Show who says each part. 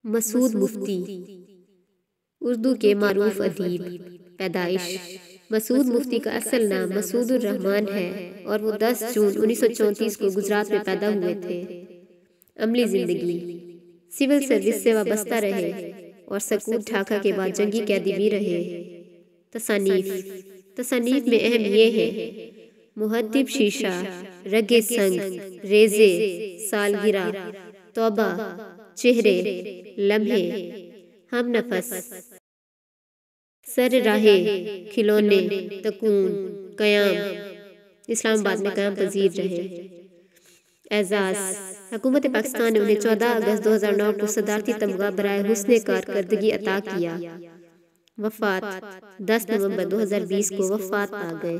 Speaker 1: مسعود مفتی اردو کے معروف ادیب۔ پیدائش: مسعود مفتی کا اصل نام مسعود الرحمن ہے اور وہ 10 جون 1934 کو گجرات میں پیدا ہوئے تھے۔ عملی زندگی: سول سروس سے وابستہ رہے اور سکوت ڈھاکہ کے بعد جنگی قیدی بھی رہے۔ تصانیف میں اہم یہ ہیں: محدب شیشہ، رگ سنگ، ریزے، سالگرہ، توبہ، چہرے، لمحے، ہم نفس، سر راہ، کھلونے، تکون، قیام، اسلام آباد میں قیام پذیر رہے۔ اعزاز: حکومت پاکستان نے انہیں 14 اگست 2009 کو صدارتی تمغہ برائے حسن کارکردگی عطا کیا۔ وفات: 10 نومبر 2020 کو وفات پا گئے۔